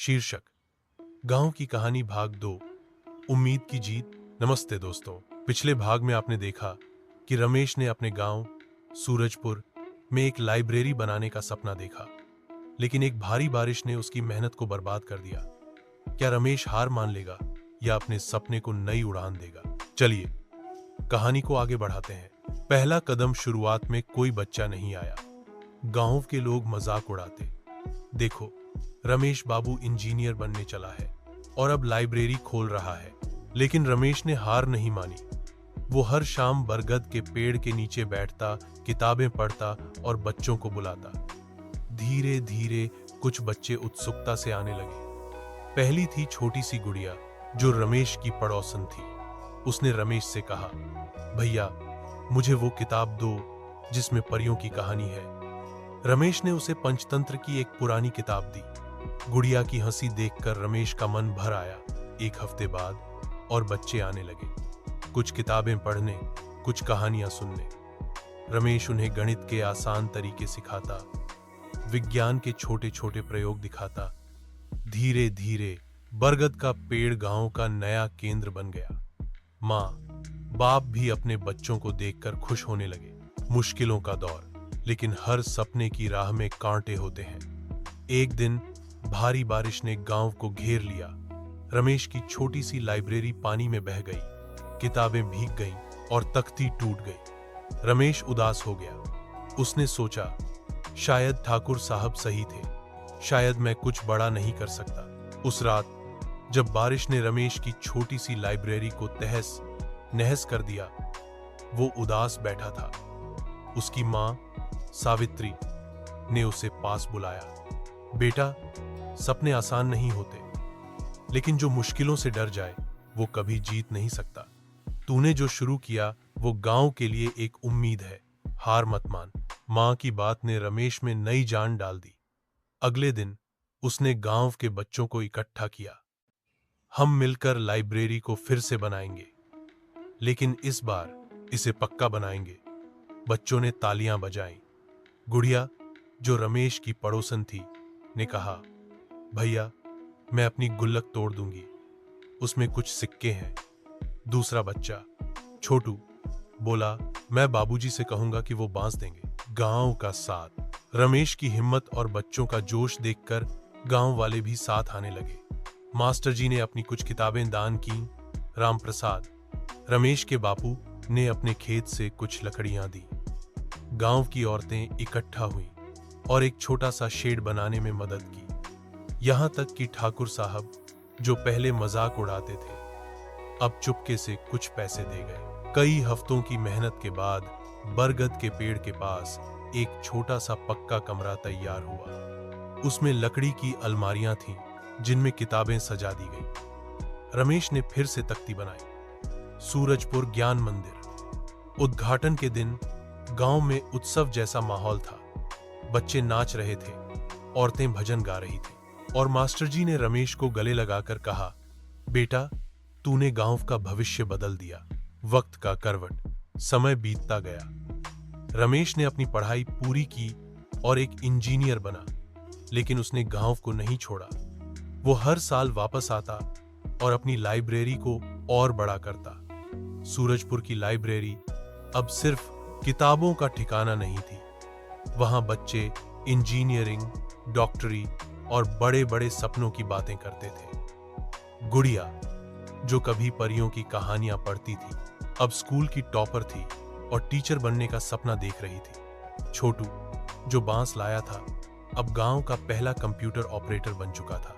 शीर्षक गांव की कहानी भाग 2 उम्मीद की जीत। नमस्ते दोस्तों, पिछले भाग में आपने देखा कि रमेश ने अपने गांव सूरजपुर में एक लाइब्रेरी बनाने का सपना देखा, लेकिन एक भारी बारिश ने उसकी मेहनत को बर्बाद कर दिया। क्या रमेश हार मान लेगा या अपने सपने को नई उड़ान देगा? चलिए कहानी को आगे बढ़ाते हैं। पहला कदम शुरुआत में कोई बच्चा नहीं आया। गांव के लोग मजाक उड़ाते, देखो रमेश बाबू इंजीनियर बनने चला है और अब लाइब्रेरी खोल रहा है। लेकिन रमेश ने हार नहीं मानी। वो हर शाम बरगद के पेड़ के नीचे बैठता, किताबें पढ़ता और बच्चों को बुलाता। धीरे धीरे कुछ बच्चे उत्सुकता से आने लगे। पहली थी छोटी सी गुड़िया जो रमेश की पड़ोसन थी। उसने रमेश से कहा, भैया मुझे वो किताब दो जिसमें परियों की कहानी है। रमेश ने उसे पंचतंत्र की एक पुरानी किताब दी। गुड़िया की हंसी देखकर रमेश का मन भर आया। एक हफ्ते बाद और बच्चे आने लगे, कुछ किताबें पढ़ने, कुछ कहानियां सुनने। रमेश उन्हें गणित के आसान तरीके सिखाता, विज्ञान के छोटे छोटे प्रयोग दिखाता। धीरे धीरे बरगद का पेड़ गांव का नया केंद्र बन गया। माँ बाप भी अपने बच्चों को देखकर खुश होने लगे। मुश्किलों का दौर, लेकिन हर सपने की राह में कांटे होते हैं। एक दिन भारी बारिश ने गांव को घेर लिया। रमेश की छोटी सी लाइब्रेरी पानी में बह गई, किताबें भीग गईं और तख्ती टूट गई। रमेश उदास हो गया। उसने सोचा, शायद ठाकुर साहब सही थे, शायद मैं कुछ बड़ा नहीं कर सकता। उस रात जब बारिश ने रमेश की छोटी सी लाइब्रेरी को तहस नहस कर दिया, वो उदास बैठा था। उसकी माँ सावित्री ने उसे पास बुलाया। बेटा, सपने आसान नहीं होते, लेकिन जो मुश्किलों से डर जाए वो कभी जीत नहीं सकता। तूने जो शुरू किया वो गांव के लिए एक उम्मीद है। हार मत मान। मां की बात ने रमेश में नई जान डाल दी। अगले दिन उसने गांव के बच्चों को इकट्ठा किया। हम मिलकर लाइब्रेरी को फिर से बनाएंगे, लेकिन इस बार इसे पक्का बनाएंगे। बच्चों ने तालियां बजाईं। गुड़िया, जो रमेश की पड़ोसन थी, ने कहा, भैया मैं अपनी गुल्लक तोड़ दूंगी, उसमें कुछ सिक्के हैं। दूसरा बच्चा छोटू बोला, मैं बाबूजी से कहूंगा कि वो बांस देंगे। गांव का साथ, रमेश की हिम्मत और बच्चों का जोश देखकर गांव वाले भी साथ आने लगे। मास्टर जी ने अपनी कुछ किताबें दान की। राम प्रसाद, रमेश के बापू, ने अपने खेत से कुछ लकड़ियां दी। गांव की औरतें इकट्ठा हुईं और एक छोटा सा शेड बनाने में मदद की। यहां तक कि ठाकुर साहब, जो पहले मजाक उड़ाते थे, अब चुपके से कुछ पैसे दे गए। कई हफ्तों की मेहनत के बाद बरगद के पेड़ के पास एक छोटा सा पक्का कमरा तैयार हुआ। उसमें लकड़ी की अलमारियां थीं जिनमें किताबें सजा दी गई। रमेश ने फिर से तख्ती बनाई। सूरजपुर ज्ञान मंदिर। उद्घाटन के दिन गांव में उत्सव जैसा माहौल था। बच्चे नाच रहे थे, औरतें भजन गा रही थी और मास्टर जी ने रमेश को गले लगाकर कहा, बेटा तूने गांव का भविष्य बदल दिया। वक्त का करवट, समय बीतता गया। रमेश ने अपनी पढ़ाई पूरी की और एक इंजीनियर बना, लेकिन उसने गांव को नहीं छोड़ा। वो हर साल वापस आता और अपनी लाइब्रेरी को और बड़ा करता। सूरजपुर की लाइब्रेरी अब सिर्फ किताबों का ठिकाना नहीं थी। वहां बच्चे इंजीनियरिंग, डॉक्टरी और बड़े बड़े सपनों की बातें करते थे। गुड़िया, जो कभी परियों की कहानियां पढ़ती थी, अब स्कूल की टॉपर थी और टीचर बनने का सपना देख रही थी। छोटू, जो बांस लाया था, अब गांव का पहला कंप्यूटर ऑपरेटर बन चुका था।